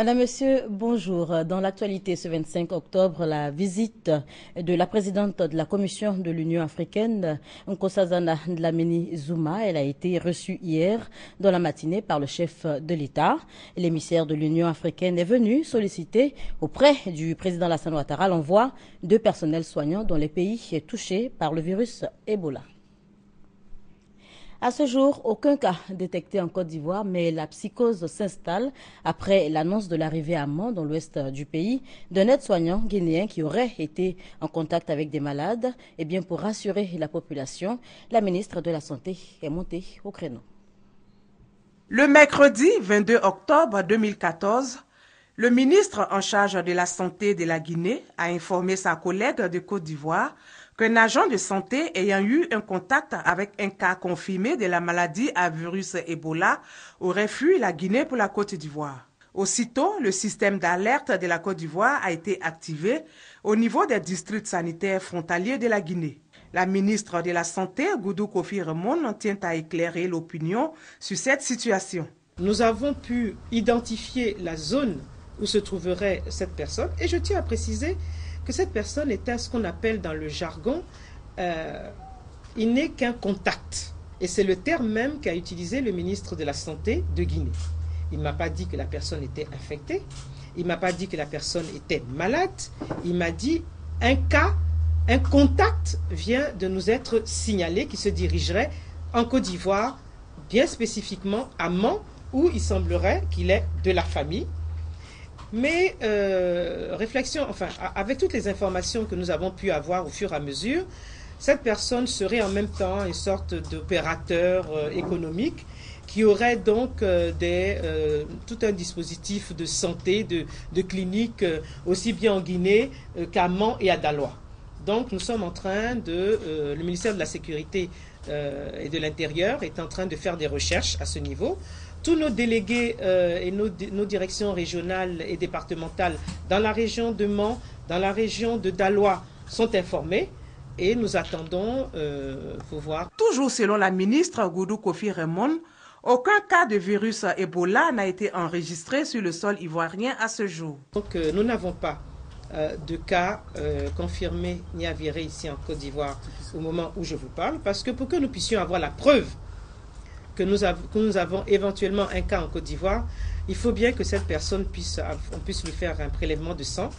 Madame, Monsieur, bonjour. Dans l'actualité ce 25 octobre, la visite de la présidente de la Commission de l'Union africaine, Nkosazana Dlamini Zuma, elle a été reçue hier dans la matinée par le chef de l'État. L'émissaire de l'Union africaine est venu solliciter auprès du président Alassane Ouattara l'envoi de personnel soignant dans les pays touchés par le virus Ebola. À ce jour, aucun cas détecté en Côte d'Ivoire, mais la psychose s'installe après l'annonce de l'arrivée à Mans, dans l'ouest du pays, d'un aide-soignant guinéen qui aurait été en contact avec des malades. Et bien, pour rassurer la population, la ministre de la Santé est montée au créneau. Le mercredi 22 octobre 2014, le ministre en charge de la Santé de la Guinée a informé sa collègue de Côte d'Ivoire qu'un agent de santé ayant eu un contact avec un cas confirmé de la maladie à virus Ebola aurait fui la Guinée pour la Côte d'Ivoire. Aussitôt, le système d'alerte de la Côte d'Ivoire a été activé au niveau des districts sanitaires frontaliers de la Guinée. La ministre de la Santé, Goudou Kofi Remon, tient à éclairer l'opinion sur cette situation. Nous avons pu identifier la zone où se trouverait cette personne et je tiens à préciser que cette personne était ce qu'on appelle dans le jargon, il n'est qu'un contact. Et c'est le terme même qu'a utilisé le ministre de la Santé de Guinée. Il ne m'a pas dit que la personne était infectée, il ne m'a pas dit que la personne était malade, il m'a dit un cas, un contact vient de nous être signalé qui se dirigerait en Côte d'Ivoire, bien spécifiquement à Mans, où il semblerait qu'il est de la famille. Mais réflexion, enfin, avec toutes les informations que nous avons pu avoir au fur et à mesure, cette personne serait en même temps une sorte d'opérateur économique qui aurait donc tout un dispositif de santé, de clinique, aussi bien en Guinée qu'à Mans et à Daloa. Donc nous sommes en train le ministère de la Sécurité et de l'Intérieur est en train de faire des recherches à ce niveau. Tous nos délégués et nos directions régionales et départementales dans la région de Mans, dans la région de Daloa sont informés et nous attendons pour voir. Toujours selon la ministre Goudou Kofi Remon, aucun cas de virus Ebola n'a été enregistré sur le sol ivoirien à ce jour. Donc nous n'avons pas de cas confirmés ni avérés ici en Côte d'Ivoire au moment où je vous parle, parce que pour que nous puissions avoir la preuve que nous avons éventuellement un cas en Côte d'Ivoire, il faut bien que cette personne on puisse lui faire un prélèvement de sang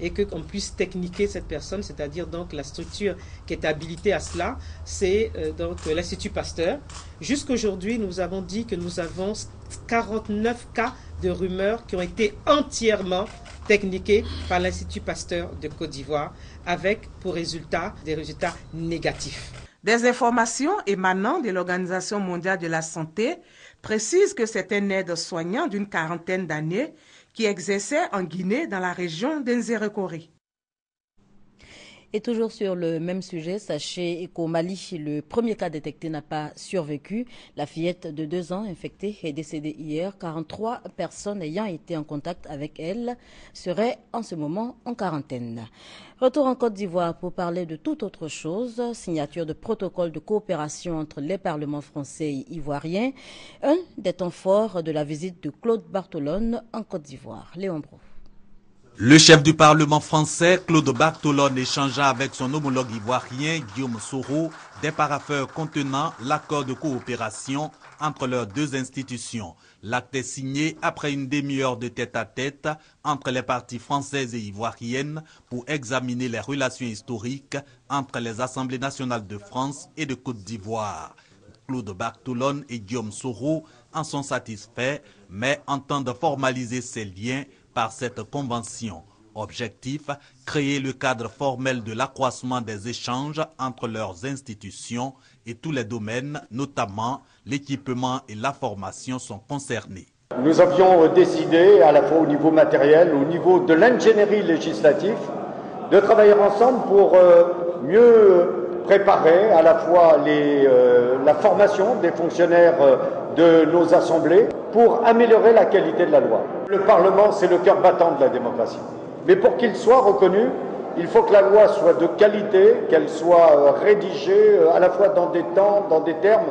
et qu'on puisse techniquer cette personne, c'est-à-dire donc la structure qui est habilitée à cela, c'est donc l'Institut Pasteur. Jusqu'aujourd'hui, nous avons dit que nous avons 49 cas de rumeurs qui ont été entièrement techniqués par l'Institut Pasteur de Côte d'Ivoire, avec pour résultat des résultats négatifs. Des informations émanant de l'Organisation mondiale de la santé précisent que c'est un aide-soignant d'une quarantaine d'années qui exerçait en Guinée dans la région d'Nzérékoré. Et toujours sur le même sujet, sachez qu'au Mali, le premier cas détecté n'a pas survécu. La fillette de 2 ans infectée est décédée hier. 43 personnes ayant été en contact avec elle seraient en ce moment en quarantaine. Retour en Côte d'Ivoire pour parler de toute autre chose. Signature de protocole de coopération entre les parlements français et ivoiriens. Un des temps forts de la visite de Claude Bartolone en Côte d'Ivoire. Léon Bro. Le chef du Parlement français, Claude Bartolone, échangea avec son homologue ivoirien, Guillaume Soro, des parapheurs contenant l'accord de coopération entre leurs deux institutions. L'acte est signé après une demi-heure de tête-à-tête entre les parties françaises et ivoiriennes pour examiner les relations historiques entre les Assemblées nationales de France et de Côte d'Ivoire. Claude Bartolone et Guillaume Soro en sont satisfaits, mais entendent formaliser ces liens par cette convention. Objectif, créer le cadre formel de l'accroissement des échanges entre leurs institutions et tous les domaines, notamment l'équipement et la formation sont concernés. Nous avions décidé, à la fois au niveau matériel, au niveau de l'ingénierie législative, de travailler ensemble pour mieux préparer à la fois la formation des fonctionnaires de nos assemblées pour améliorer la qualité de la loi. Le Parlement, c'est le cœur battant de la démocratie. Mais pour qu'il soit reconnu, il faut que la loi soit de qualité, qu'elle soit rédigée à la fois dans des temps, dans des termes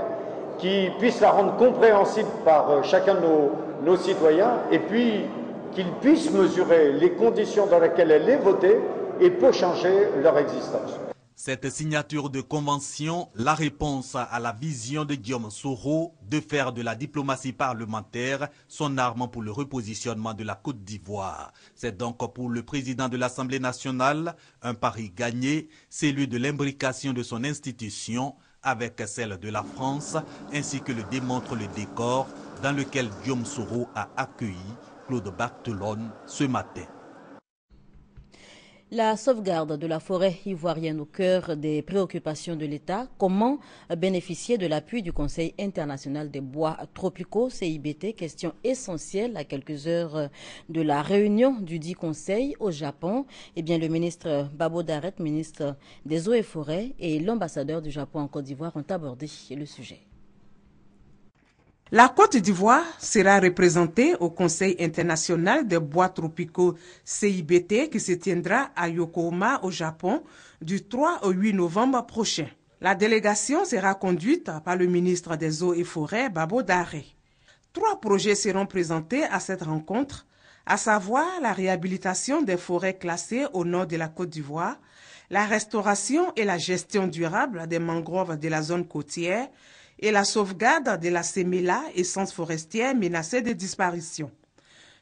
qui puissent la rendre compréhensible par chacun de nos citoyens, et puis qu'ils puissent mesurer les conditions dans lesquelles elle est votée et peut changer leur existence. Cette signature de convention, la réponse à la vision de Guillaume Soro de faire de la diplomatie parlementaire son arme pour le repositionnement de la Côte d'Ivoire. C'est donc pour le président de l'Assemblée nationale un pari gagné, celui de l'imbrication de son institution avec celle de la France, ainsi que le démontre le décor dans lequel Guillaume Soro a accueilli Claude Barthelone ce matin. La sauvegarde de la forêt ivoirienne au cœur des préoccupations de l'État. Comment bénéficier de l'appui du Conseil international des bois tropicaux, CIBT? Question essentielle à quelques heures de la réunion du dit Conseil au Japon. Eh bien, le ministre Babo Daret, ministre des Eaux et Forêts, et l'ambassadeur du Japon en Côte d'Ivoire ont abordé le sujet. La Côte d'Ivoire sera représentée au Conseil international des bois tropicaux CIBT qui se tiendra à Yokohama au Japon du 3 au 8 novembre prochain. La délégation sera conduite par le ministre des Eaux et Forêts, Babo Daret. 3 projets seront présentés à cette rencontre, à savoir la réhabilitation des forêts classées au nord de la Côte d'Ivoire, la restauration et la gestion durable des mangroves de la zone côtière, et la sauvegarde de la séméla, essence forestière menacée de disparition.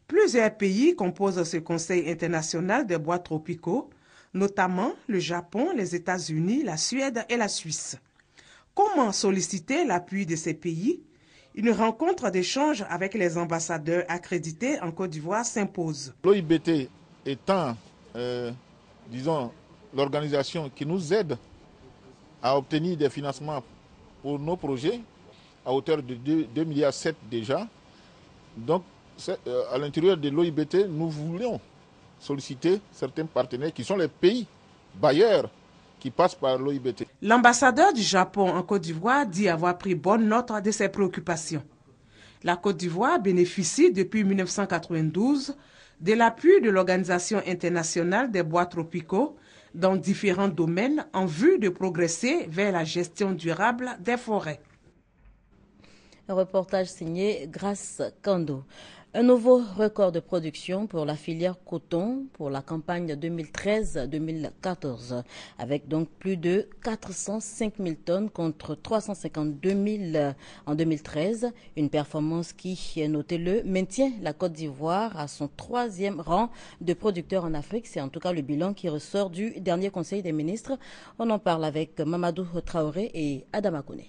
Plusieurs pays composent ce Conseil international des bois tropicaux, notamment le Japon, les États-Unis, la Suède et la Suisse. Comment solliciter l'appui de ces pays? Une rencontre d'échange avec les ambassadeurs accrédités en Côte d'Ivoire s'impose. L'OIBT étant, disons, l'organisation qui nous aide à obtenir des financements pour nos projets, à hauteur de 2,7 milliards déjà. Donc, à l'intérieur de l'OIBT, nous voulons solliciter certains partenaires qui sont les pays bailleurs qui passent par l'OIBT. L'ambassadeur du Japon en Côte d'Ivoire dit avoir pris bonne note de ses préoccupations. La Côte d'Ivoire bénéficie depuis 1992 de l'appui de l'Organisation internationale des bois tropicaux dans différents domaines en vue de progresser vers la gestion durable des forêts. Un reportage signé Grace Kando. Un nouveau record de production pour la filière coton pour la campagne 2013-2014, avec donc plus de 405 000 tonnes contre 352 000 en 2013. Une performance qui, notez-le, maintient la Côte d'Ivoire à son 3e rang de producteur en Afrique. C'est en tout cas le bilan qui ressort du dernier Conseil des ministres. On en parle avec Mamadou Traoré et Adama Kone.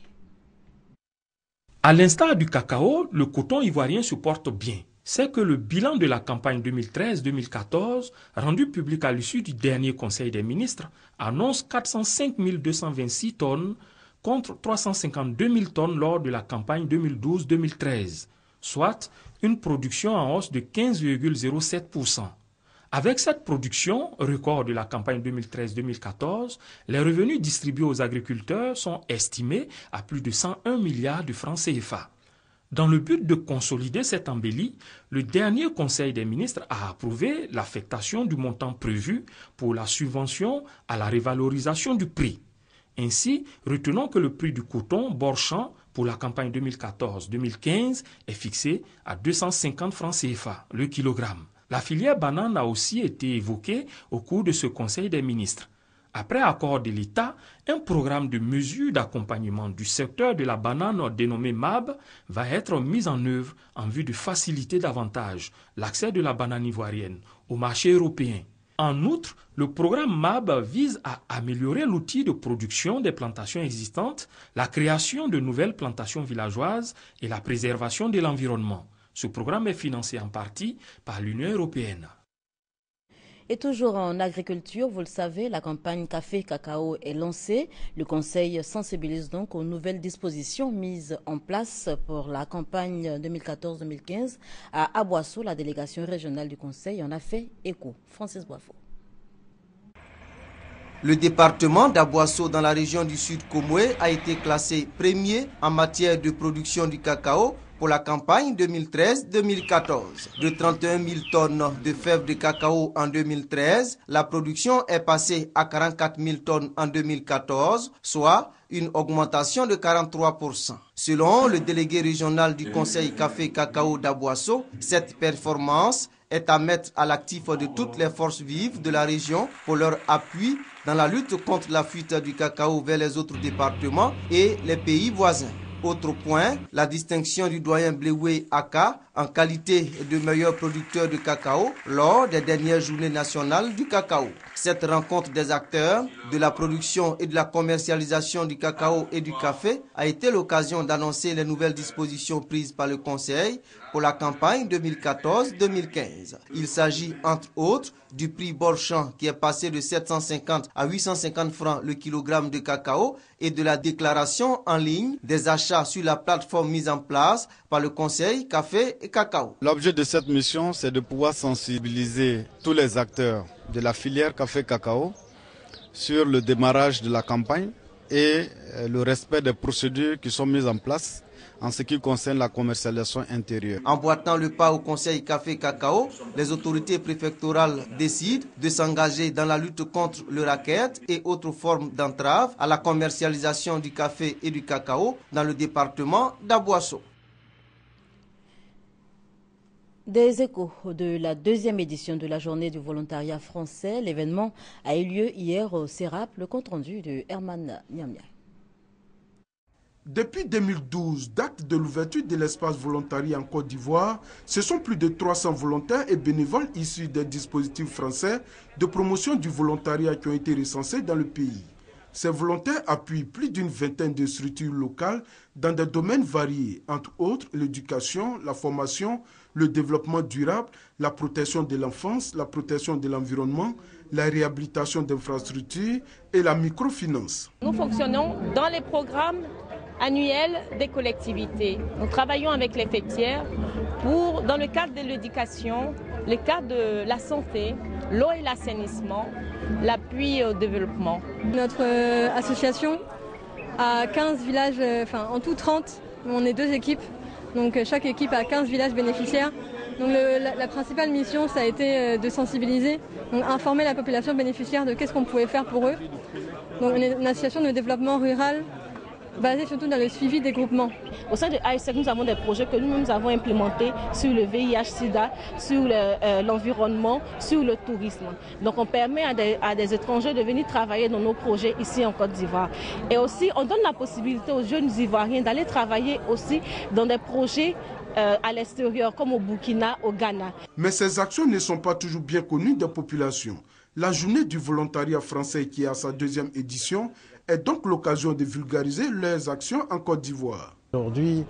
À l'instar du cacao, le coton ivoirien se porte bien. C'est que le bilan de la campagne 2013-2014, rendu public à l'issue du dernier Conseil des ministres, annonce 405 226 tonnes contre 352 000 tonnes lors de la campagne 2012-2013, soit une production en hausse de 15,07%. Avec cette production, record de la campagne 2013-2014, les revenus distribués aux agriculteurs sont estimés à plus de 101 milliards de francs CFA. Dans le but de consolider cette embellie, le dernier Conseil des ministres a approuvé l'affectation du montant prévu pour la subvention à la revalorisation du prix. Ainsi, retenons que le prix du coton bord-champ pour la campagne 2014-2015 est fixé à 250 francs CFA le kilogramme. La filière banane a aussi été évoquée au cours de ce Conseil des ministres. Après accord de l'État, un programme de mesures d'accompagnement du secteur de la banane dénommé MAB va être mis en œuvre en vue de faciliter davantage l'accès de la banane ivoirienne au marché européen. En outre, le programme MAB vise à améliorer l'outil de production des plantations existantes, la création de nouvelles plantations villageoises et la préservation de l'environnement. Ce programme est financé en partie par l'Union européenne. Et toujours en agriculture, vous le savez, la campagne café-cacao est lancée. Le Conseil sensibilise donc aux nouvelles dispositions mises en place pour la campagne 2014-2015. À Aboissou, la délégation régionale du Conseil en a fait écho. Francis Boifo. Le département d'Aboissou dans la région du Sud Komoué a été classé premier en matière de production du cacao pour la campagne 2013-2014. De 31 000 tonnes de fèves de cacao en 2013, la production est passée à 44 000 tonnes en 2014, soit une augmentation de 43%. Selon le délégué régional du Conseil café-cacao d'Aboissou, cette performance est à mettre à l'actif de toutes les forces vives de la région pour leur appui dans la lutte contre la fuite du cacao vers les autres départements et les pays voisins. Autre point, la distinction du doyen Blewé Aka en qualité de meilleur producteur de cacao lors des dernières journées nationales du cacao. Cette rencontre des acteurs de la production et de la commercialisation du cacao et du café a été l'occasion d'annoncer les nouvelles dispositions prises par le Conseil pour la campagne 2014-2015. Il s'agit entre autres du prix Borchamp qui est passé de 750 à 850 francs le kilogramme de cacao et de la déclaration en ligne des achats sur la plateforme mise en place par le Conseil Café et Cacao. L'objet de cette mission, c'est de pouvoir sensibiliser tous les acteurs de la filière café-cacao sur le démarrage de la campagne et le respect des procédures qui sont mises en place en ce qui concerne la commercialisation intérieure. Emboîtant le pas au Conseil Café-Cacao, les autorités préfectorales décident de s'engager dans la lutte contre le racket et autres formes d'entrave à la commercialisation du café et du cacao dans le département d'Aboasso. Des échos de la deuxième édition de la journée du volontariat français. L'événement a eu lieu hier au CERAP, le compte-rendu de Herman Niamia. Depuis 2012, date de l'ouverture de l'espace volontariat en Côte d'Ivoire, ce sont plus de 300 volontaires et bénévoles issus des dispositifs français de promotion du volontariat qui ont été recensés dans le pays. Ces volontaires appuient plus d'une vingtaine de structures locales dans des domaines variés, entre autres l'éducation, la formation, le développement durable, la protection de l'enfance, la protection de l'environnement, la réhabilitation d'infrastructures et la microfinance. Nous fonctionnons dans les programmes annuels des collectivités. Nous travaillons avec les fêtières pour, dans le cadre de l'éducation, le cadre de la santé, l'eau et l'assainissement, l'appui au développement. Notre association a 15 villages, en tout 30, on est 2 équipes, donc chaque équipe a 15 villages bénéficiaires. Donc la principale mission, ça a été de sensibiliser, donc informer la population bénéficiaire de qu'est-ce qu'on pouvait faire pour eux. Donc on est une association de développement rural basée surtout dans le suivi des groupements. Au sein de AISEC, nous avons des projets que nous avons implémentés sur le VIH-Sida, sur l'environnement, sur le tourisme. Donc on permet à des étrangers de venir travailler dans nos projets ici en Côte d'Ivoire. Et aussi, on donne la possibilité aux jeunes Ivoiriens d'aller travailler aussi dans des projets à l'extérieur, comme au Burkina, au Ghana. Mais ces actions ne sont pas toujours bien connues des populations. La journée du volontariat français, qui est à sa deuxième édition, est donc l'occasion de vulgariser leurs actions en Côte d'Ivoire. Aujourd'hui,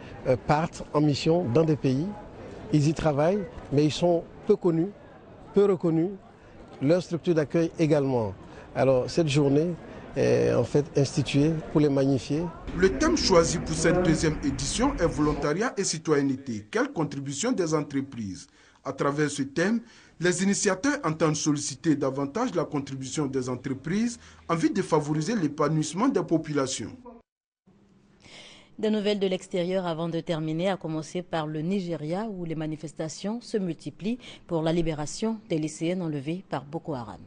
partent en mission dans des pays, ils y travaillent, mais ils sont peu connus, peu reconnus, leur structure d'accueil également. Alors cette journée est en fait instituée pour les magnifier. Le thème choisi pour cette deuxième édition est volontariat et citoyenneté. Quelle contribution des entreprises? À travers ce thème, les initiateurs entendent solliciter davantage la contribution des entreprises en vue de favoriser l'épanouissement des populations. Des nouvelles de l'extérieur avant de terminer, à commencer par le Nigeria où les manifestations se multiplient pour la libération des lycéennes enlevées par Boko Haram.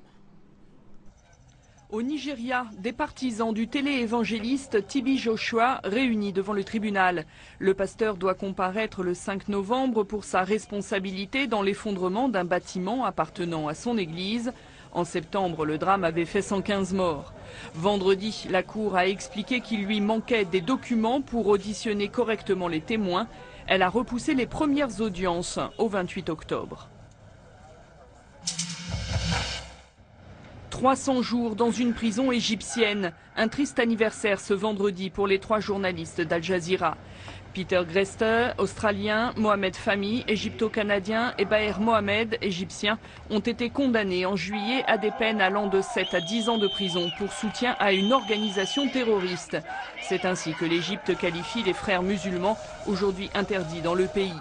Au Nigeria, des partisans du télé-évangéliste Tibi Joshua réunis devant le tribunal. Le pasteur doit comparaître le 5 novembre pour sa responsabilité dans l'effondrement d'un bâtiment appartenant à son église. En septembre, le drame avait fait 115 morts. Vendredi, la cour a expliqué qu'il lui manquait des documents pour auditionner correctement les témoins. Elle a repoussé les premières audiences au 28 octobre. 300 jours dans une prison égyptienne. Un triste anniversaire ce vendredi pour les 3 journalistes d'Al Jazeera. Peter Grester, australien, Mohamed Fahmy, égypto-canadien et Baher Mohamed, égyptien, ont été condamnés en juillet à des peines allant de 7 à 10 ans de prison pour soutien à une organisation terroriste. C'est ainsi que l'Égypte qualifie les frères musulmans, aujourd'hui interdits dans le pays.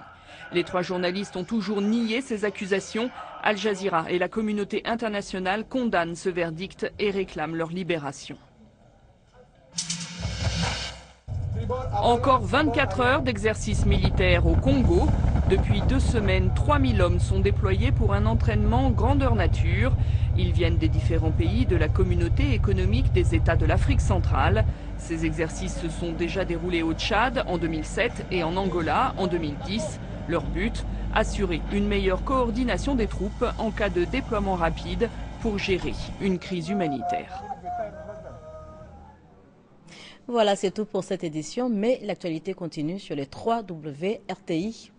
Les 3 journalistes ont toujours nié ces accusations. Al Jazeera et la communauté internationale condamnent ce verdict et réclament leur libération. Encore 24 heures d'exercice militaire au Congo. Depuis 2 semaines, 3000 hommes sont déployés pour un entraînement grandeur nature. Ils viennent des différents pays de la communauté économique des États de l'Afrique centrale. Ces exercices se sont déjà déroulés au Tchad en 2007 et en Angola en 2010. Leur but, assurer une meilleure coordination des troupes en cas de déploiement rapide pour gérer une crise humanitaire. Voilà, c'est tout pour cette édition, mais l'actualité continue sur les www.rti.ci.